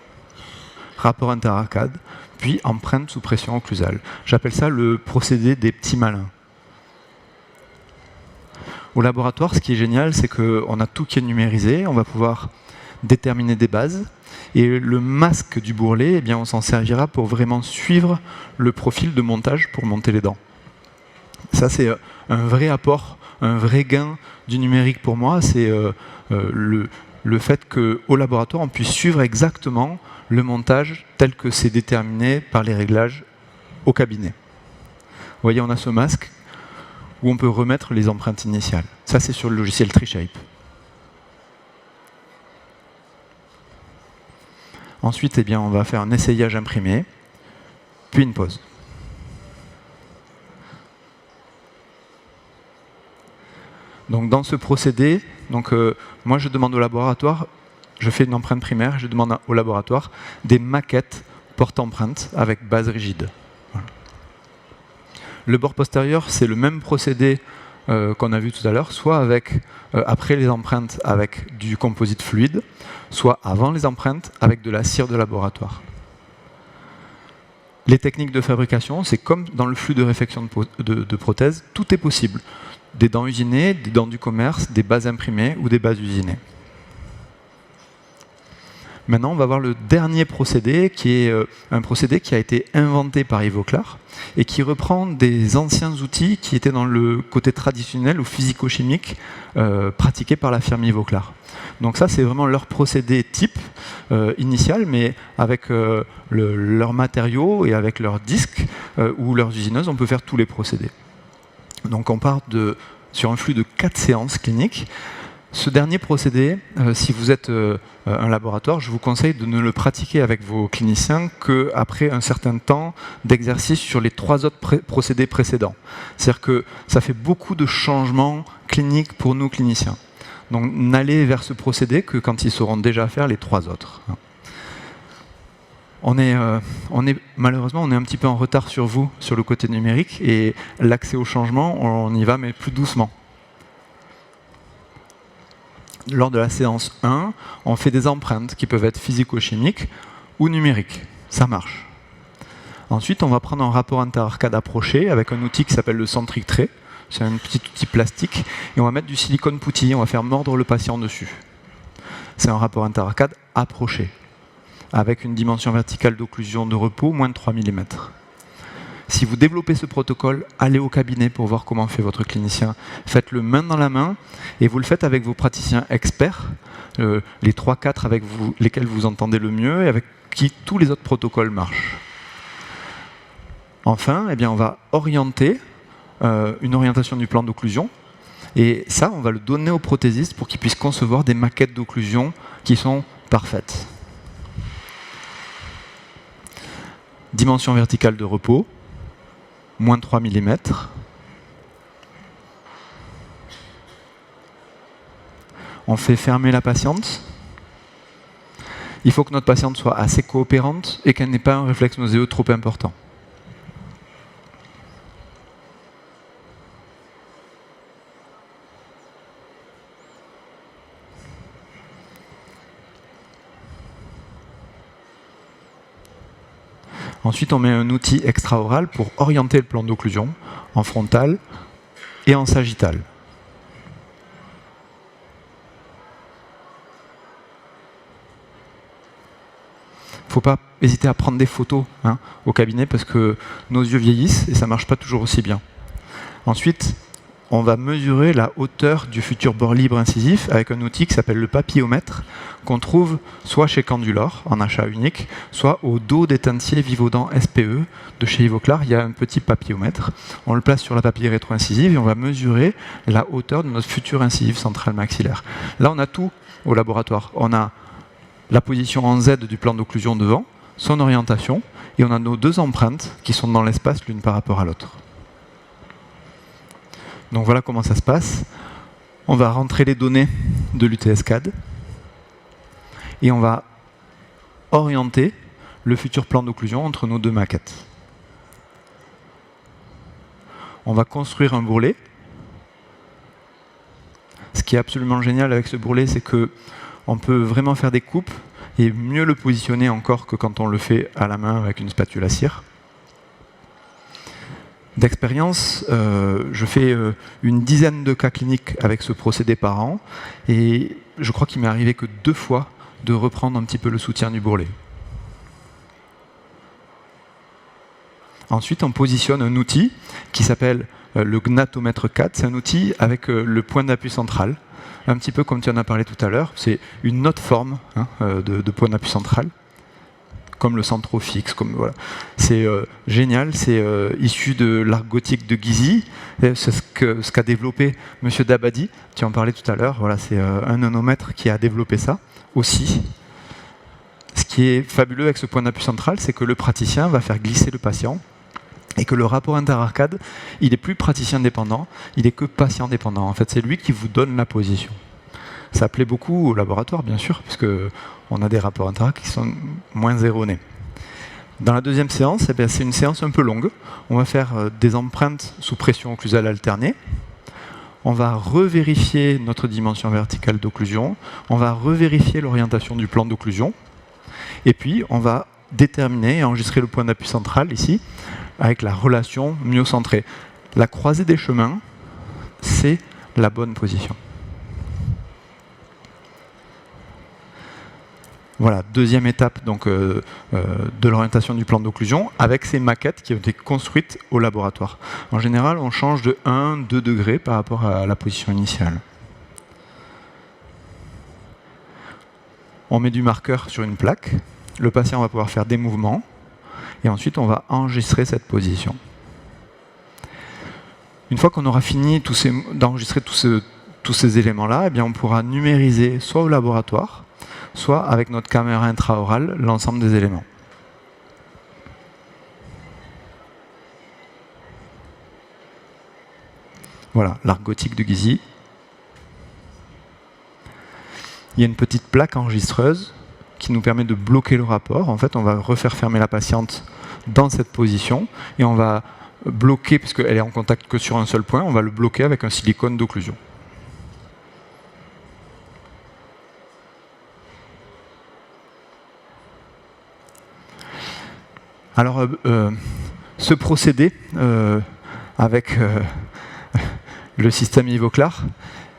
rapport interarcade, puis empreinte sous pression occlusale. J'appelle ça le procédé des petits malins. Au laboratoire, ce qui est génial, c'est qu'on a tout qui est numérisé, on va pouvoir déterminer des bases, et le masque du bourrelet, on s'en servira pour vraiment suivre le profil de montage pour monter les dents. Ça, c'est un vrai apport, un vrai gain du numérique pour moi, c'est le fait qu'au laboratoire, on puisse suivre exactement le montage tel que c'est déterminé par les réglages au cabinet. Vous voyez, on a ce masque où on peut remettre les empreintes initiales. Ça, c'est sur le logiciel TreeShape. Ensuite, on va faire un essayage imprimé, puis une pause. Donc, dans ce procédé, moi, je demande au laboratoire, je fais une empreinte primaire, je demande au laboratoire des maquettes porte-empreinte avec base rigide. Voilà. Le bord postérieur, c'est le même procédé qu'on a vu tout à l'heure, soit après les empreintes avec du composite fluide, soit avant les empreintes avec de la cire de laboratoire. Les techniques de fabrication, c'est comme dans le flux de réfection de prothèses, tout est possible. Des dents usinées, des dents du commerce, des bases imprimées ou des bases usinées. Maintenant, on va voir le dernier procédé, qui est un procédé qui a été inventé par Ivoclar et qui reprend des anciens outils qui étaient dans le côté traditionnel ou physico-chimique pratiqué par la firme Ivoclar. Donc ça, c'est vraiment leur procédé type initial, mais avec leurs matériaux et avec leurs disques ou leurs usineuses, on peut faire tous les procédés. Donc on part sur un flux de 4 séances cliniques. Ce dernier procédé, si vous êtes un laboratoire, je vous conseille de ne le pratiquer avec vos cliniciens qu'après un certain temps d'exercice sur les 3 autres procédés précédents. C'est-à-dire que ça fait beaucoup de changements cliniques pour nous cliniciens. Donc n'allez vers ce procédé que quand ils sauront déjà faire les 3 autres. Malheureusement, on est un petit peu en retard sur vous, sur le côté numérique, et l'accès au changement, on y va, mais plus doucement. Lors de la séance 1, on fait des empreintes qui peuvent être physico-chimiques ou numériques. Ça marche. Ensuite, on va prendre un rapport interarcade approché avec un outil qui s'appelle le centric tray. C'est un petit outil plastique. Et on va mettre du silicone putty. On va faire mordre le patient dessus. C'est un rapport interarcade approché, avec une dimension verticale d'occlusion de repos, moins de 3 mm. Si vous développez ce protocole, allez au cabinet pour voir comment fait votre clinicien. Faites-le main dans la main, et vous le faites avec vos praticiens experts, les 3-4 avec lesquels vous entendez le mieux, et avec qui tous les autres protocoles marchent. Enfin, on va orienter une orientation du plan d'occlusion, et ça, on va le donner au prothésiste pour qu'il puisse concevoir des maquettes d'occlusion qui sont parfaites. Dimension verticale de repos, moins de 3 mm. On fait fermer la patiente. Il faut que notre patiente soit assez coopérante et qu'elle n'ait pas un réflexe nauséeux trop important. Ensuite, on met un outil extraoral pour orienter le plan d'occlusion en frontal et en sagittal. Il ne faut pas hésiter à prendre des photos au cabinet parce que nos yeux vieillissent et ça ne marche pas toujours aussi bien. Ensuite, on va mesurer la hauteur du futur bord libre incisif avec un outil qui s'appelle le papillomètre, qu'on trouve soit chez Candulor, en achat unique, soit au dos des teintiers Vivaudan SPE de chez Ivoclar. Il y a un petit papillomètre. On le place sur la papille rétro-incisive et on va mesurer la hauteur de notre futur incisive centrale maxillaire. Là, on a tout au laboratoire. On a la position en Z du plan d'occlusion devant, son orientation, et on a nos deux empreintes qui sont dans l'espace l'une par rapport à l'autre. Donc voilà comment ça se passe. On va rentrer les données de l'UTS-CAD et on va orienter le futur plan d'occlusion entre nos deux maquettes. On va construire un bourrelet. Ce qui est absolument génial avec ce bourrelet, c'est qu'on peut vraiment faire des coupes et mieux le positionner encore que quand on le fait à la main avec une spatule à cire. D'expérience, je fais une dizaine de cas cliniques avec ce procédé par an et je crois qu'il m'est arrivé que 2 fois de reprendre un petit peu le soutien du bourrelet. Ensuite, on positionne un outil qui s'appelle le Gnatometre 4. C'est un outil avec le point d'appui central, un petit peu comme tu en as parlé tout à l'heure. C'est une autre forme de point d'appui central, comme le centrofix, voilà. C'est génial, c'est issu de l'art gothique de Guizy, c'est ce qu'a développé M. Dabadi, tu en parlais tout à l'heure, voilà, c'est un nanomètre qui a développé ça aussi. Ce qui est fabuleux avec ce point d'appui central, c'est que le praticien va faire glisser le patient et que le rapport interarcade, il n'est plus praticien dépendant, il n'est que patient dépendant. En fait, c'est lui qui vous donne la position. Ça plaît beaucoup au laboratoire, bien sûr, puisque on a des rapports interarcades qui sont moins erronés. Dans la deuxième séance, c'est une séance un peu longue. On va faire des empreintes sous pression occlusale alternée. On va revérifier notre dimension verticale d'occlusion. On va revérifier l'orientation du plan d'occlusion. Et puis, on va déterminer et enregistrer le point d'appui central, ici, avec la relation myocentrée. La croisée des chemins, c'est la bonne position. Voilà, deuxième étape donc, de l'orientation du plan d'occlusion avec ces maquettes qui ont été construites au laboratoire. En général, on change de 1-2 degrés par rapport à la position initiale. On met du marqueur sur une plaque. Le patient va pouvoir faire des mouvements. Et ensuite, on va enregistrer cette position. Une fois qu'on aura fini d'enregistrer tous ces éléments-là, eh bien, on pourra numériser soit au laboratoire, soit avec notre caméra intraorale, l'ensemble des éléments. Voilà, l'art gothique de Guizy. Il y a une petite plaque enregistreuse qui nous permet de bloquer le rapport. En fait, on va refaire fermer la patiente dans cette position et on va bloquer, puisqu'elle est en contact que sur un seul point, on va le bloquer avec un silicone d'occlusion. Alors, ce procédé avec le système Ivoclar,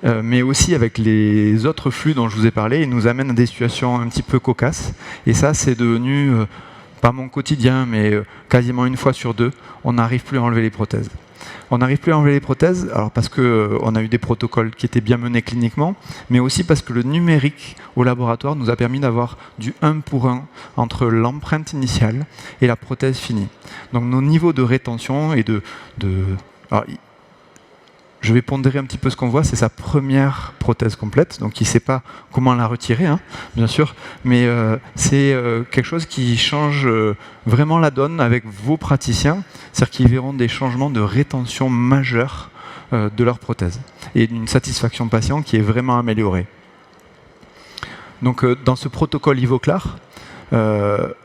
mais aussi avec les autres flux dont je vous ai parlé, il nous amène à des situations un petit peu cocasses. Et ça, c'est devenu, pas mon quotidien, mais quasiment une fois sur 2, on n'arrive plus à enlever les prothèses. On n'arrive plus à enlever les prothèses, alors parce qu'on a eu des protocoles qui étaient bien menés cliniquement, mais aussi parce que le numérique au laboratoire nous a permis d'avoir du 1 pour 1 entre l'empreinte initiale et la prothèse finie. Donc nos niveaux de rétention et alors, je vais pondérer un petit peu ce qu'on voit, c'est sa première prothèse complète, donc il ne sait pas comment la retirer, hein, bien sûr, mais c'est quelque chose qui change vraiment la donne avec vos praticiens, c'est-à-dire qu'ils verront des changements de rétention majeurs de leur prothèse, et une satisfaction patient qui est vraiment améliorée. Donc dans ce protocole Ivoclar,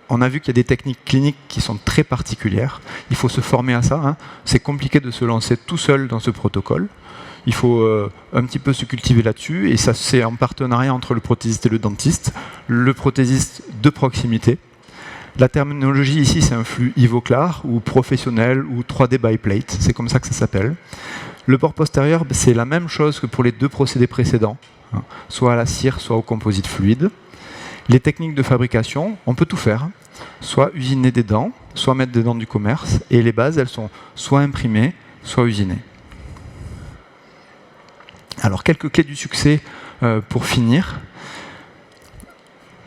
on a vu qu'il y a des techniques cliniques qui sont très particulières. Il faut se former à ça. Hein. C'est compliqué de se lancer tout seul dans ce protocole. Il faut un petit peu se cultiver là-dessus. Et ça, c'est en partenariat entre le prothésiste et le dentiste. Le prothésiste de proximité. La terminologie ici, c'est un flux Ivoclar ou professionnel ou 3D biplate. C'est comme ça que ça s'appelle. Le port postérieur, c'est la même chose que pour les 2 procédés précédents. Hein. Soit à la cire, soit au composite fluide. Les techniques de fabrication, on peut tout faire. Soit usiner des dents, soit mettre des dents du commerce. Et les bases, elles sont soit imprimées, soit usinées. Alors, quelques clés du succès pour finir.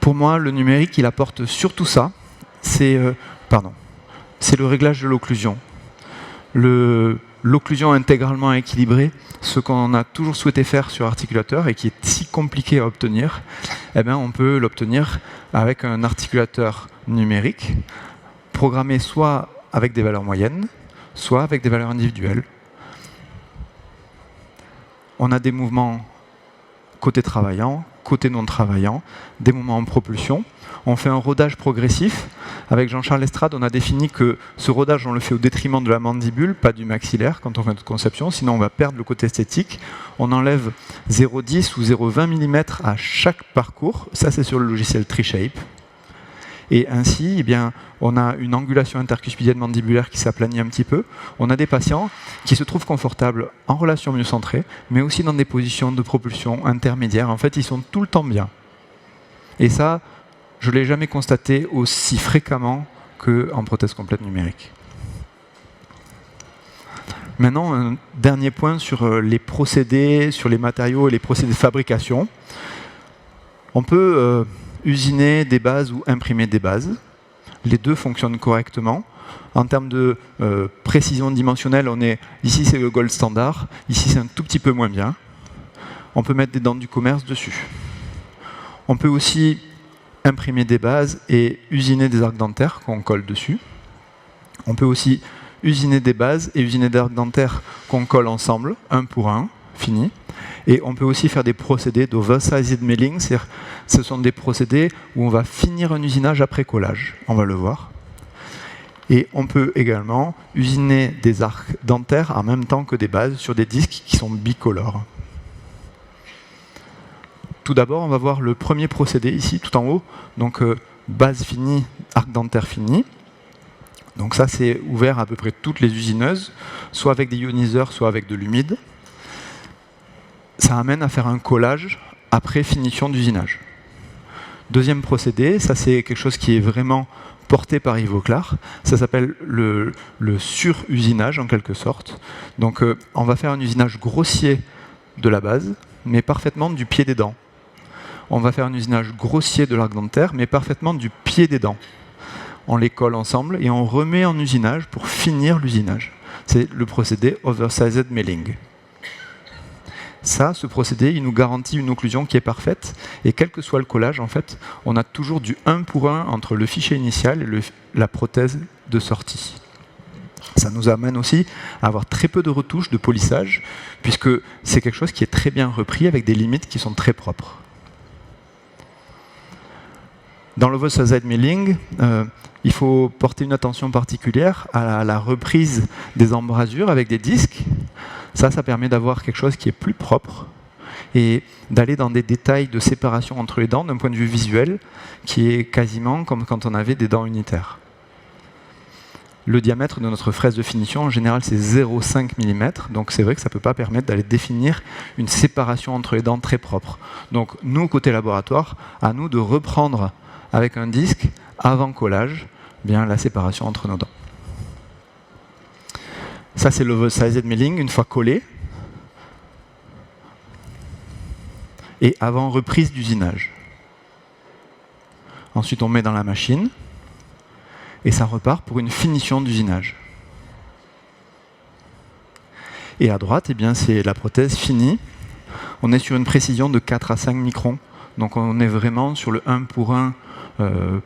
Pour moi, le numérique, il apporte surtout ça. C'est le réglage de l'occlusion. L'occlusion intégralement équilibrée, ce qu'on a toujours souhaité faire sur articulateur et qui est si compliqué à obtenir, eh bien, on peut l'obtenir avec un articulateur numérique, programmé soit avec des valeurs moyennes, soit avec des valeurs individuelles. On a des mouvements côté travaillant, côté non travaillant, des mouvements en propulsion. On fait un rodage progressif. Avec Jean-Charles Lestrade, on a défini que ce rodage, on le fait au détriment de la mandibule, pas du maxillaire quand on fait notre conception, sinon on va perdre le côté esthétique. On enlève 0,10 ou 0,20 mm à chaque parcours. Ça, c'est sur le logiciel TreeShape. Et ainsi, eh bien, on a une angulation intercuspidienne mandibulaire qui s'aplanit un petit peu. On a des patients qui se trouvent confortables en relation myocentrée, mais aussi dans des positions de propulsion intermédiaires. En fait, ils sont tout le temps bien. Et ça, je ne l'ai jamais constaté aussi fréquemment qu'en prothèse complète numérique. Maintenant, un dernier point sur les procédés, sur les matériaux et les procédés de fabrication. On peut usiner des bases ou imprimer des bases. Les deux fonctionnent correctement. En termes de précision dimensionnelle, ici c'est le gold standard, ici c'est un tout petit peu moins bien. On peut mettre des dents du commerce dessus. On peut aussi imprimer des bases et usiner des arcs dentaires qu'on colle dessus. On peut aussi usiner des bases et usiner des arcs dentaires qu'on colle ensemble, un pour un, fini. Et on peut aussi faire des procédés d'oversized milling, c'est-à-dire ce sont des procédés où on va finir un usinage après collage, on va le voir. Et on peut également usiner des arcs dentaires en même temps que des bases sur des disques qui sont bicolores. Tout d'abord, on va voir le premier procédé ici, tout en haut. Donc, base finie, arc dentaire fini. Donc ça, c'est ouvert à peu près toutes les usineuses, soit avec des ioniseurs, soit avec de l'humide. Ça amène à faire un collage après finition d'usinage. Deuxième procédé, ça c'est quelque chose qui est vraiment porté par Ivoclar. Ça s'appelle le sur-usinage en quelque sorte. Donc on va faire un usinage grossier de la base, mais parfaitement du pied des dents. On va faire un usinage grossier de l'arc dentaire, mais parfaitement du pied des dents. On les colle ensemble et on remet en usinage pour finir l'usinage. C'est le procédé oversized milling. Ça, ce procédé, il nous garantit une occlusion qui est parfaite. Et quel que soit le collage, en fait, on a toujours du 1 pour 1 entre le fichier initial et la prothèse de sortie. Ça nous amène aussi à avoir très peu de retouches, de polissage, puisque c'est quelque chose qui est très bien repris avec des limites qui sont très propres. Dans l'oversized milling, il faut porter une attention particulière à la reprise des embrasures avec des disques. Ça permet d'avoir quelque chose qui est plus propre et d'aller dans des détails de séparation entre les dents d'un point de vue visuel qui est quasiment comme quand on avait des dents unitaires. Le diamètre de notre fraise de finition, en général, c'est 0,5 mm, donc c'est vrai que ça ne peut pas permettre d'aller définir une séparation entre les dents très propre. Donc nous, côté laboratoire, à nous de reprendre avec un disque, avant collage, bien la séparation entre nos dents. Ça, c'est l'oversized milling, une fois collé. Et avant reprise d'usinage. Ensuite, on met dans la machine. Et ça repart pour une finition d'usinage. Et à droite, eh bien, c'est la prothèse finie. On est sur une précision de 4 à 5 microns. Donc on est vraiment sur le 1 pour 1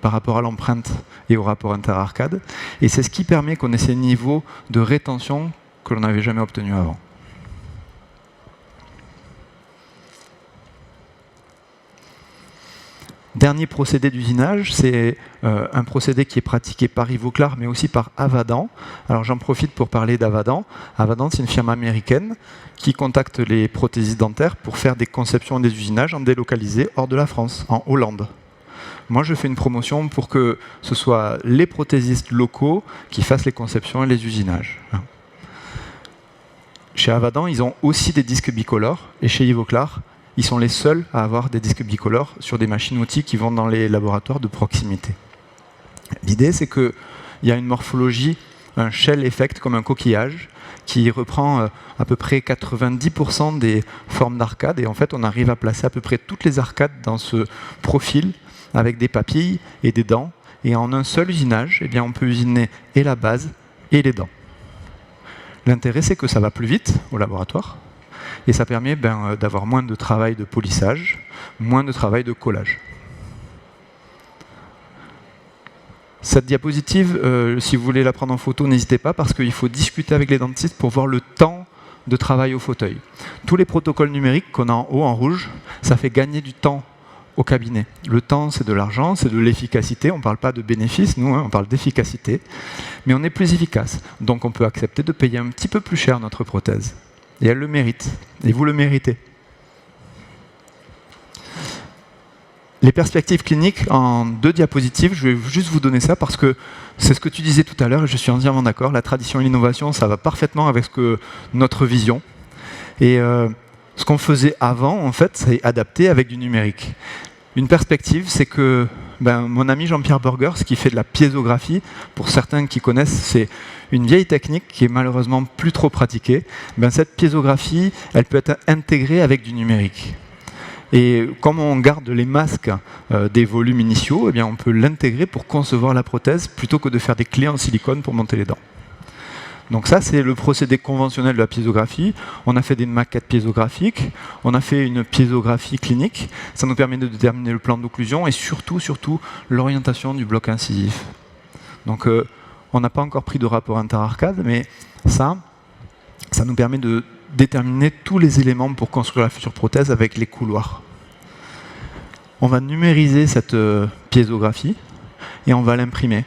par rapport à l'empreinte et au rapport interarcade. Et c'est ce qui permet qu'on ait ces niveaux de rétention que l'on n'avait jamais obtenus avant. Dernier procédé d'usinage, c'est un procédé qui est pratiqué par Ivoclar, mais aussi par Avadan. Alors j'en profite pour parler d'Avadan. Avadan, c'est une firme américaine qui contacte les prothésistes dentaires pour faire des conceptions et des usinages en délocalisé hors de la France, en Hollande. Moi, je fais une promotion pour que ce soit les prothésistes locaux qui fassent les conceptions et les usinages. Chez Avadan, ils ont aussi des disques bicolores, et chez Ivoclar, ils sont les seuls à avoir des disques bicolores sur des machines-outils qui vont dans les laboratoires de proximité. L'idée, c'est qu'il y a une morphologie, un shell effect comme un coquillage, qui reprend à peu près 90% des formes d'arcade. Et en fait, on arrive à placer à peu près toutes les arcades dans ce profil avec des papilles et des dents. Et en un seul usinage, eh bien, on peut usiner et la base et les dents. L'intérêt, c'est que ça va plus vite au laboratoire. Et ça permet d'avoir moins de travail de polissage, moins de travail de collage. Cette diapositive, si vous voulez la prendre en photo, n'hésitez pas, parce qu'il faut discuter avec les dentistes pour voir le temps de travail au fauteuil. Tous les protocoles numériques qu'on a en haut, en rouge, ça fait gagner du temps au cabinet. Le temps, c'est de l'argent, c'est de l'efficacité. On ne parle pas de bénéfice, nous, on parle d'efficacité. Mais on est plus efficace. Donc on peut accepter de payer un petit peu plus cher notre prothèse. Et elle le mérite. Et vous le méritez. Les perspectives cliniques en 2 diapositives, je vais juste vous donner ça parce que c'est ce que tu disais tout à l'heure et je suis entièrement d'accord. La tradition et l'innovation, ça va parfaitement avec notre vision. Et ce qu'on faisait avant, en fait, c'est adapté avec du numérique. Une perspective, c'est que mon ami Jean-Pierre Burgers, qui fait de la piézographie, pour certains qui connaissent, c'est une vieille technique qui est malheureusement plus trop pratiquée. Cette piézographie, elle peut être intégrée avec du numérique. Et comme on garde les masques des volumes initiaux, eh bien on peut l'intégrer pour concevoir la prothèse plutôt que de faire des clés en silicone pour monter les dents. Donc ça, c'est le procédé conventionnel de la piézographie. On a fait des maquettes piézographiques, on a fait une piézographie clinique. Ça nous permet de déterminer le plan d'occlusion et surtout l'orientation du bloc incisif. Donc on n'a pas encore pris de rapport interarcade, mais ça nous permet de déterminer tous les éléments pour construire la future prothèse avec les couloirs. On va numériser cette piézographie et on va l'imprimer.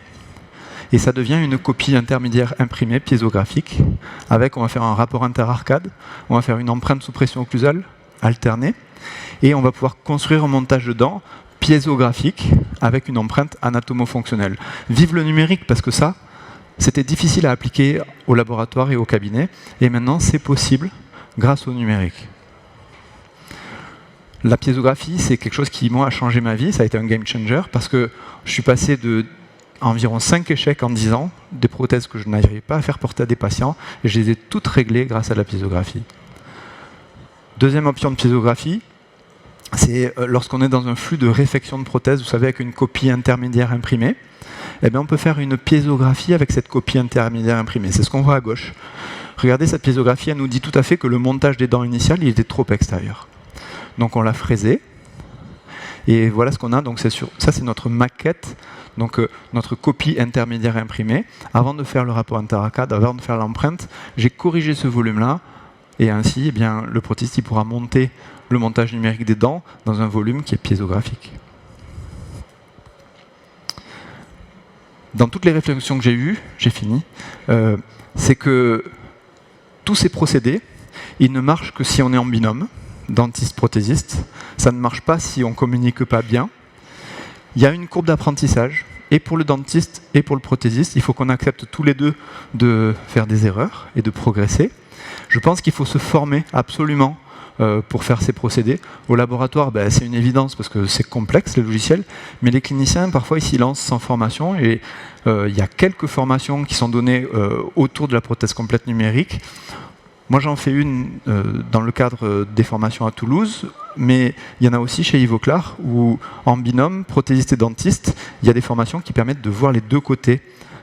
Et ça devient une copie intermédiaire imprimée piézographique. On va faire un rapport interarcade, on va faire une empreinte sous pression occlusale alternée et on va pouvoir construire un montage de dents piézographique avec une empreinte anatomo-fonctionnelle. Vive le numérique, parce que ça, c'était difficile à appliquer au laboratoire et au cabinet, et maintenant c'est possible grâce au numérique. La piézographie, c'est quelque chose qui, moi, a changé ma vie, ça a été un game changer, parce que je suis passé de environ 5 échecs en 10 ans, des prothèses que je n'arrivais pas à faire porter à des patients, et je les ai toutes réglées grâce à la piézographie. Deuxième option de piézographie, c'est lorsqu'on est dans un flux de réfection de prothèse, vous savez, avec une copie intermédiaire imprimée, eh bien, on peut faire une piézographie avec cette copie intermédiaire imprimée. C'est ce qu'on voit à gauche. Regardez, cette piézographie, elle nous dit tout à fait que le montage des dents initiales, il était trop extérieur. Donc on l'a fraisé. Et voilà ce qu'on a. Donc ça, c'est notre maquette, donc notre copie intermédiaire imprimée. Avant de faire le rapport interarcade, avant de faire l'empreinte, j'ai corrigé ce volume-là. Et ainsi, eh bien, le prothésiste pourra monter le montage numérique des dents dans un volume qui est piézographique. Dans toutes les réflexions que j'ai eues, j'ai fini, c'est que tous ces procédés, ils ne marchent que si on est en binôme, dentiste-prothésiste. Ça ne marche pas si on ne communique pas bien. Il y a une courbe d'apprentissage, et pour le dentiste et pour le prothésiste, il faut qu'on accepte tous les deux de faire des erreurs et de progresser. Je pense qu'il faut se former absolument pour faire ces procédés. Au laboratoire, c'est une évidence parce que c'est complexe, les logiciels, mais les cliniciens, parfois, ils s'y lancent sans formation, et il y a quelques formations qui sont données autour de la prothèse complète numérique. Moi, j'en fais une dans le cadre des formations à Toulouse, mais il y en a aussi chez Ivoclar, où en binôme, prothésiste et dentiste, il y a des formations qui permettent de voir les deux côtés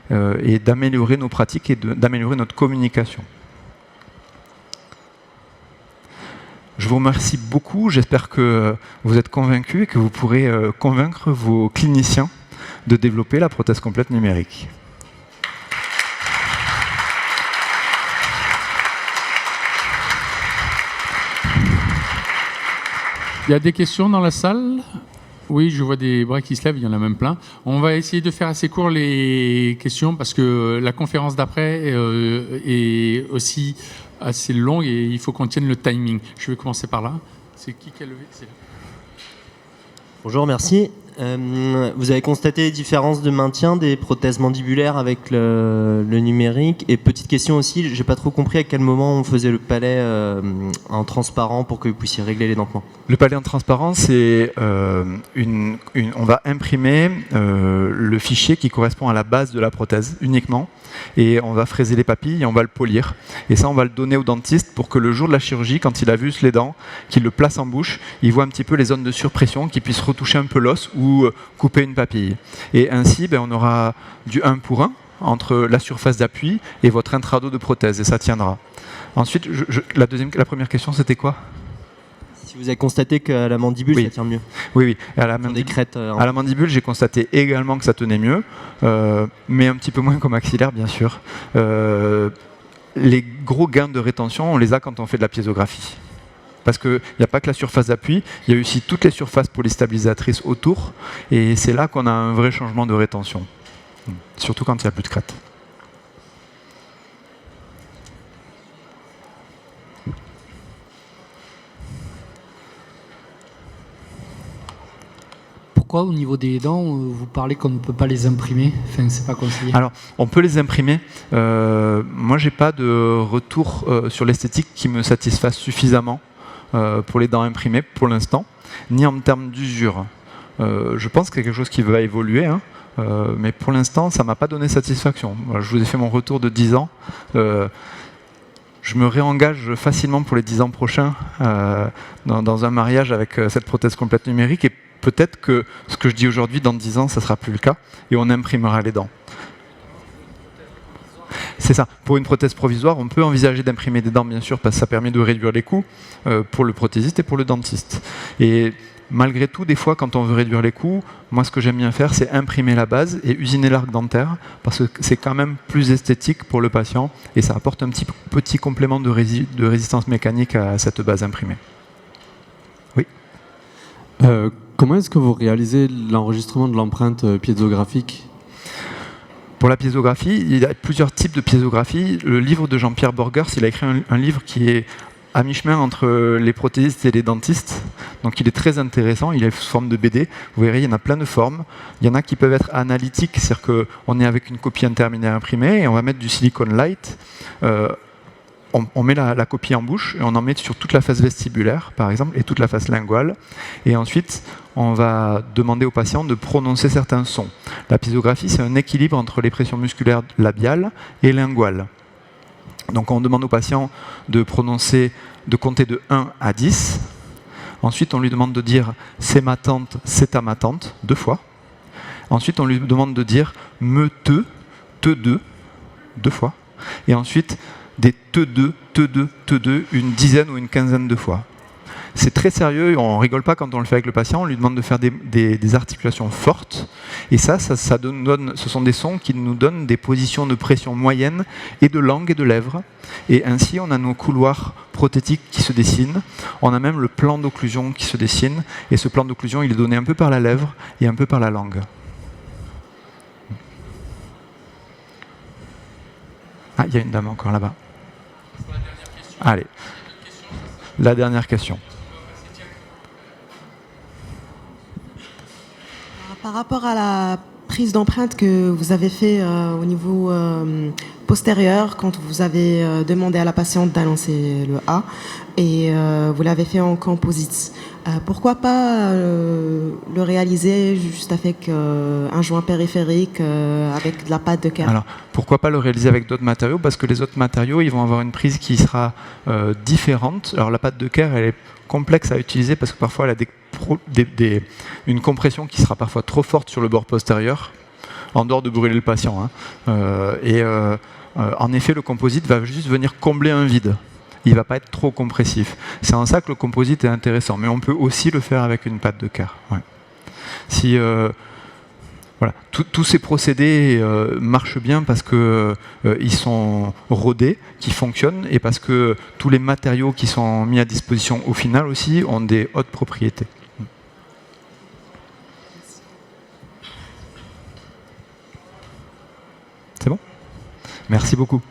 et d'améliorer nos pratiques et d'améliorer notre communication. Je vous remercie beaucoup, j'espère que vous êtes convaincus et que vous pourrez convaincre vos cliniciens de développer la prothèse complète numérique. Il y a des questions dans la salle? Oui, je vois des bras qui se lèvent, il y en a même plein. On va essayer de faire assez court les questions parce que la conférence d'après est aussi assez longue et il faut qu'on tienne le timing. Je vais commencer par là. C'est qui a levé? Bonjour, merci. Vous avez constaté les différences de maintien des prothèses mandibulaires avec le numérique. Et petite question aussi, j'ai pas trop compris à quel moment on faisait le palais en transparent pour que vous puissiez régler l'édentement. Le palais en transparent, c'est on va imprimer le fichier qui correspond à la base de la prothèse uniquement, et on va fraiser les papilles et on va le polir. Et ça, on va le donner au dentiste pour que le jour de la chirurgie, quand il a vu les dents, qu'il le place en bouche, il voit un petit peu les zones de surpression, qu'il puisse retoucher un peu l'os ou couper une papille. Et ainsi, on aura du 1 pour 1 entre la surface d'appui et votre intrado de prothèse, et ça tiendra. Ensuite, la première question, c'était quoi ? Si vous avez constaté qu'à la mandibule, oui, ça tient mieux. Oui. À la mandibule, j'ai constaté également que ça tenait mieux, mais un petit peu moins qu'au maxillaire, bien sûr. Les gros gains de rétention, on les a quand on fait de la piézographie. Parce qu'il n'y a pas que la surface d'appui, il y a aussi toutes les surfaces polystabilisatrices autour, et c'est là qu'on a un vrai changement de rétention. Surtout quand il n'y a plus de crête. Pourquoi au niveau des dents, vous parlez qu'on ne peut pas les imprimer? Enfin, c'est pas conseillé. Alors, on peut les imprimer. Moi, j'ai pas de retour sur l'esthétique qui me satisfasse suffisamment pour les dents imprimées pour l'instant, ni en termes d'usure. Je pense que c'est quelque chose qui va évoluer, hein, mais pour l'instant, ça m'a pas donné satisfaction. Voilà, je vous ai fait mon retour de 10 ans. Je me réengage facilement pour les 10 ans prochains dans un mariage avec cette prothèse complète numérique, et peut-être que ce que je dis aujourd'hui, dans 10 ans, ça ne sera plus le cas, et on imprimera les dents. C'est ça. Pour une prothèse provisoire, on peut envisager d'imprimer des dents, bien sûr, parce que ça permet de réduire les coûts pour le prothésiste et pour le dentiste. Et malgré tout, des fois, quand on veut réduire les coûts, moi, ce que j'aime bien faire, c'est imprimer la base et usiner l'arc dentaire, parce que c'est quand même plus esthétique pour le patient, et ça apporte un petit complément de résistance mécanique à cette base imprimée. Oui. Comment est-ce que vous réalisez l'enregistrement de l'empreinte piézographique ? Pour la piézographie, il y a plusieurs types de piézographie. Le livre de Jean-Pierre Borgers, il a écrit un livre qui est à mi-chemin entre les prothésistes et les dentistes. Donc il est très intéressant, il est sous forme de BD. Vous verrez, il y en a plein de formes. Il y en a qui peuvent être analytiques, c'est-à-dire qu'on est avec une copie interminaire imprimée et on va mettre du silicone light. On met la copie en bouche et on en met sur toute la face vestibulaire, par exemple, et toute la face linguale. Et ensuite, on va demander au patient de prononcer certains sons. La piézographie, c'est un équilibre entre les pressions musculaires labiales et linguales. Donc on demande au patient de compter de 1 à 10. Ensuite, on lui demande de dire « c'est ma tante, c'est à ma tante » 2 fois. Ensuite, on lui demande de dire « me, te 2 » 2 fois. Et ensuite, des te 2, une dizaine ou une quinzaine de fois. C'est très sérieux, on ne rigole pas quand on le fait avec le patient, on lui demande de faire des articulations fortes, et ce sont des sons qui nous donnent des positions de pression moyenne et de langue et de lèvres, et ainsi on a nos couloirs prothétiques qui se dessinent, on a même le plan d'occlusion qui se dessine, et ce plan d'occlusion il est donné un peu par la lèvre et un peu par la langue. Ah, il y a une dame encore là-bas. Allez, la dernière question. Par rapport à la prise d'empreinte que vous avez fait au niveau postérieur, quand vous avez demandé à la patiente d'annoncer le A, et vous l'avez fait en composite, pourquoi pas le réaliser juste avec un joint périphérique, avec de la pâte de Kerr? Alors, pourquoi pas le réaliser avec d'autres matériaux? Parce que les autres matériaux, ils vont avoir une prise qui sera différente. Alors, la pâte de Kerr, elle est complexe à utiliser parce que parfois, elle a une compression qui sera parfois trop forte sur le bord postérieur, en dehors de brûler le patient. En effet, le composite va juste venir combler un vide. Il ne va pas être trop compressif. C'est en ça que le composite est intéressant. Mais on peut aussi le faire avec une pâte de Kerr. Ouais. Voilà. Tous ces procédés marchent bien parce qu'ils sont rodés, qui fonctionnent, et parce que tous les matériaux qui sont mis à disposition au final aussi ont des hautes propriétés. C'est bon ? Merci beaucoup.